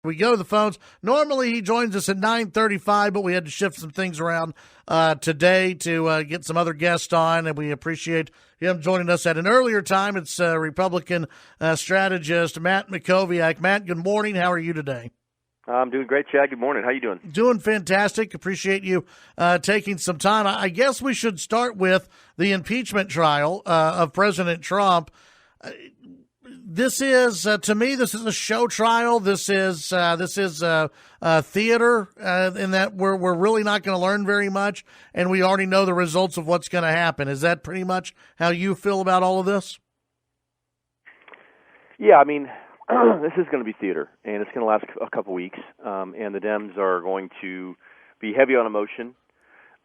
We go to the phones. Normally he joins us at 9:35, but we had to shift some things around today to get some other guests on, and we appreciate him joining us at an earlier time. It's Republican strategist Matt Mackowiak. Matt, good morning. How are you today? I'm doing great, Chad. Good morning. How you doing? Doing fantastic. Appreciate you taking some time. I guess we should start with the impeachment trial of President Trump. This is, to me, this is a show trial. This is theater in that we're really not going to learn very much, and we already know the results of what's going to happen. Is that pretty much how you feel about all of this? Yeah, I mean, this is going to be theater, and it's going to last a couple weeks, and the Dems are going to be heavy on emotion.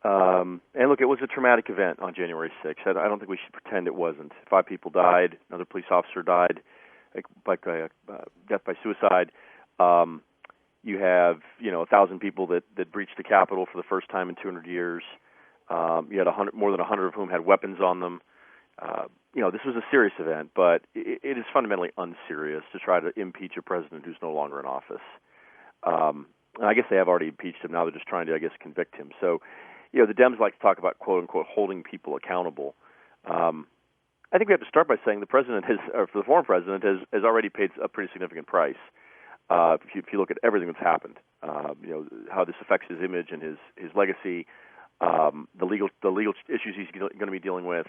And look, it was a traumatic event on January 6th. I don't think we should pretend it wasn't. 5 people died. Another police officer died, like death by suicide. You have 1,000 people that breached the Capitol for the first time in 200 years. You had more than 100 of whom had weapons on them. This was a serious event, but it is fundamentally unserious to try to impeach a president who's no longer in office. I guess they have already impeached him. Now they're just trying to, convict him. So, the Dems like to talk about, quote unquote, holding people accountable. I think we have to start by saying the former president has already paid a pretty significant price. If you look at everything that's happened, how this affects his image and his legacy, the legal issues he's going to be dealing with,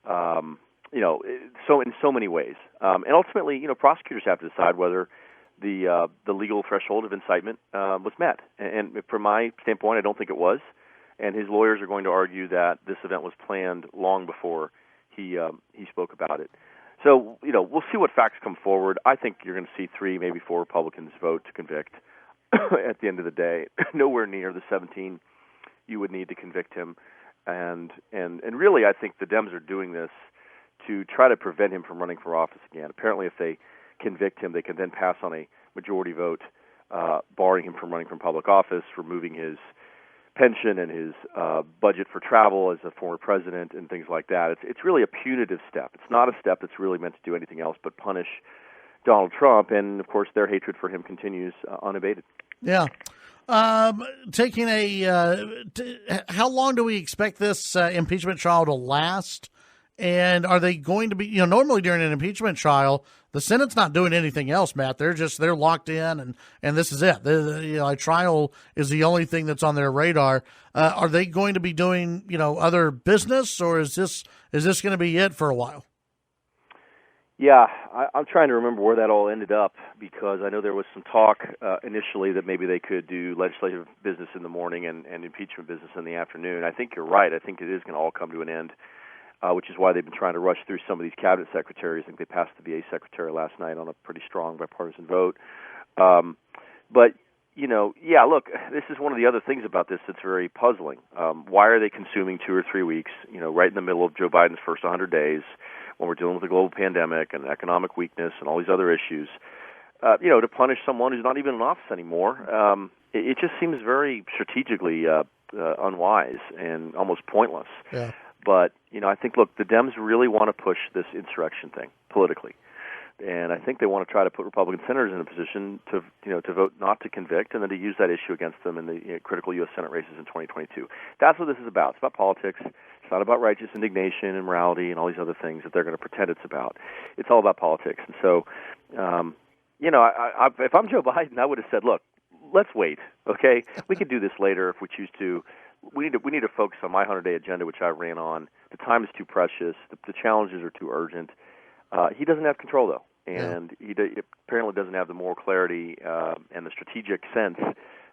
so in so many ways. And ultimately, prosecutors have to decide whether the legal threshold of incitement was met. And from my standpoint, I don't think it was. And his lawyers are going to argue that this event was planned long before he spoke about it. So, we'll see what facts come forward. I think you're going to see 3, maybe 4 Republicans vote to convict at the end of the day. Nowhere near the 17 you would need to convict him. And really, I think the Dems are doing this to try to prevent him from running for office again. Apparently, if they convict him, they can then pass on a majority vote, barring him from running from public office, removing his pension and his budget for travel as a former president and things like that. It's really a punitive step. It's not a step that's really meant to do anything else but punish Donald Trump, and of course their hatred for him continues unabated. Yeah. Taking how long do we expect this impeachment trial to last? And are they going to be, normally during an impeachment trial, the Senate's not doing anything else, Matt. They're locked in, and this is it. A trial is the only thing that's on their radar. Are they going to be doing, other business, or is this going to be it for a while? Yeah, I'm trying to remember where that all ended up, because I know there was some talk initially that maybe they could do legislative business in the morning and impeachment business in the afternoon. I think you're right. I think it is going to all come to an end. Which is why they've been trying to rush through some of these cabinet secretaries. I think they passed the VA secretary last night on a pretty strong bipartisan vote. But, look, this is one of the other things about this that's very puzzling. Why are they consuming 2 or 3 weeks, right in the middle of Joe Biden's first 100 days, when we're dealing with a global pandemic and economic weakness and all these other issues, to punish someone who's not even in office anymore? It just seems very strategically unwise and almost pointless. Yeah. But, I think, look, the Dems really want to push this insurrection thing politically. And I think they want to try to put Republican senators in a position to vote not to convict and then to use that issue against them in the critical U.S. Senate races in 2022. That's what this is about. It's about politics. It's not about righteous indignation and morality and all these other things that they're going to pretend it's about. It's all about politics. And so, if I'm Joe Biden, I would have said, look, let's wait, okay? We can do this later if we choose to. We need to focus on my 100-day agenda, which I ran on. The time is too precious. The challenges are too urgent. He doesn't have control, though, and he apparently doesn't have the moral clarity and the strategic sense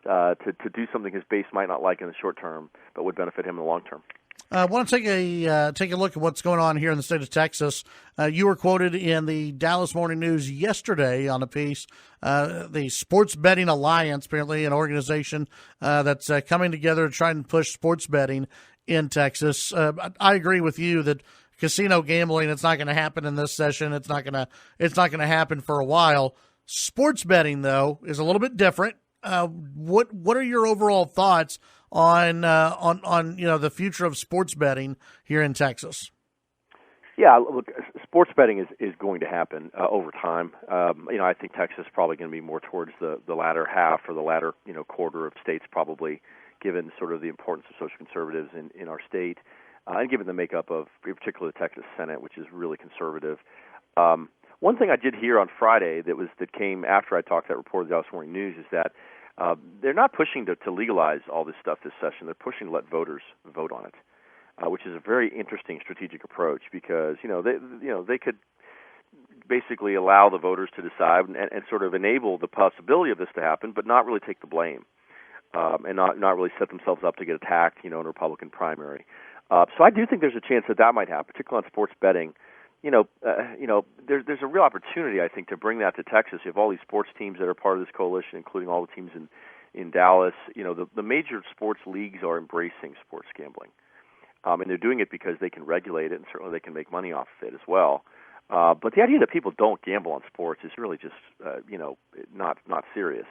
to do something his base might not like in the short term, but would benefit him in the long term. I want to take a look at what's going on here in the state of Texas. You were quoted in the Dallas Morning News yesterday on a piece. The Sports Betting Alliance, apparently an organization that's coming together to try and push sports betting in Texas. I agree with you that casino gambling, it's not going to happen in this session. It's not going to happen for a while. Sports betting, though, is a little bit different. What are your overall thoughts on the future of sports betting here in Texas? Yeah, look, sports betting is going to happen over time. I think Texas is probably going to be more towards the latter half or the latter quarter of states, probably, given sort of the importance of social conservatives in our state, and given the makeup of, in particular, the Texas Senate, which is really conservative. One thing I did hear on Friday that came after I talked to that report of the Dallas Morning News is that they're not pushing to legalize all this stuff this session. They're pushing to let voters vote on it, which is a very interesting strategic approach because they could basically allow the voters to decide and sort of enable the possibility of this to happen, but not really take the blame and not really set themselves up to get attacked, in a Republican primary. So I do think there's a chance that might happen, particularly on sports betting. There's a real opportunity, I think, to bring that to Texas. You have all these sports teams that are part of this coalition, including all the teams in Dallas. The major sports leagues are embracing sports gambling, and they're doing it because they can regulate it, and certainly they can make money off of it as well. But the idea that people don't gamble on sports is really just, not serious.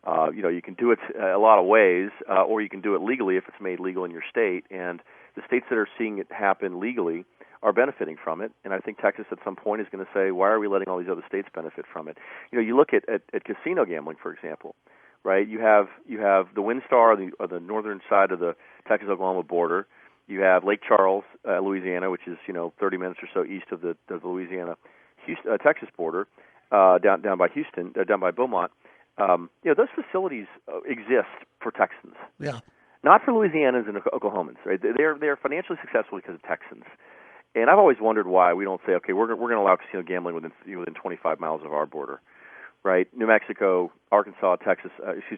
You can do it a lot of ways, or you can do it legally if it's made legal in your state. And the states that are seeing it happen legally are benefiting from it. And I think Texas at some point is going to say, why are we letting all these other states benefit from it? You look at casino gambling, for example, right? You have the WinStar on the northern side of the Texas-Oklahoma border. You have Lake Charles, Louisiana, which is 30 minutes or so east of the Louisiana Texas border, down by Houston, down by Beaumont. Those facilities exist for Texans. Yeah. Not for Louisianans and Oklahomans, right? They're financially successful because of Texans. And I've always wondered why we don't say, okay, we're going to allow casino gambling within 25 miles of our border, right? New Mexico, Arkansas, Texas,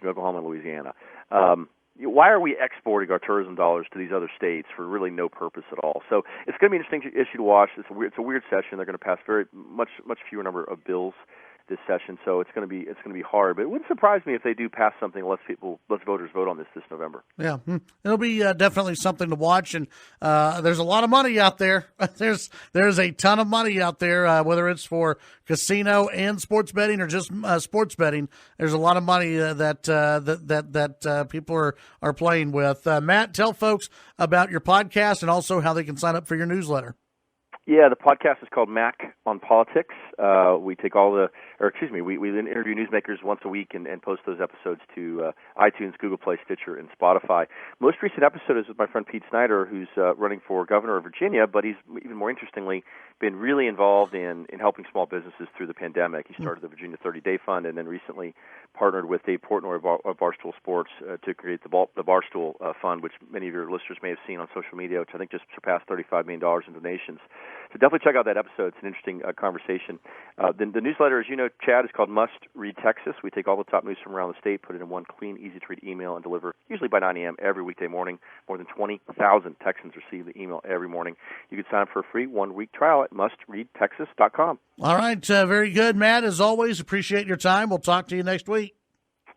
Oklahoma, and Louisiana. Why are we exporting our tourism dollars to these other states for really no purpose at all? So it's going to be an interesting issue to watch. It's a weird session. They're going to pass very much fewer number of bills this session, so it's going to be hard. But it wouldn't surprise me if they do pass something. Let's voters vote on this November. Yeah, it'll be definitely something to watch. And there's a lot of money out there. There's a ton of money out there, whether it's for casino and sports betting or just sports betting. There's a lot of money that people are playing with. Matt, tell folks about your podcast and also how they can sign up for your newsletter. Yeah, the podcast is called Mac on Politics. We take we interview newsmakers once a week and post those episodes to iTunes, Google Play, Stitcher, and Spotify. Most recent episode is with my friend Pete Snyder, who's running for governor of Virginia, but he's even more interestingly been really involved in helping small businesses through the pandemic. He started the Virginia 30-Day Fund and then recently partnered with Dave Portnoy of Barstool Sports to create the Barstool Fund, which many of your listeners may have seen on social media, which I think just surpassed $35 million in donations. So definitely check out that episode. It's an interesting conversation. The newsletter, as you know, Chad, is called Must Read Texas. We take all the top news from around the state, put it in one clean, easy-to-read email, and deliver usually by 9 a.m. every weekday morning. More than 20,000 Texans receive the email every morning. You can sign up for a free one-week trial at mustreadtexas.com. All right. Very good, Matt. As always, appreciate your time. We'll talk to you next week.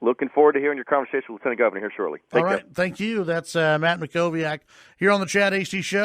Looking forward to hearing your conversation with Lieutenant Governor here shortly. Take care. Thank you. That's Matt Mackowiak here on the Chad Hasty Show.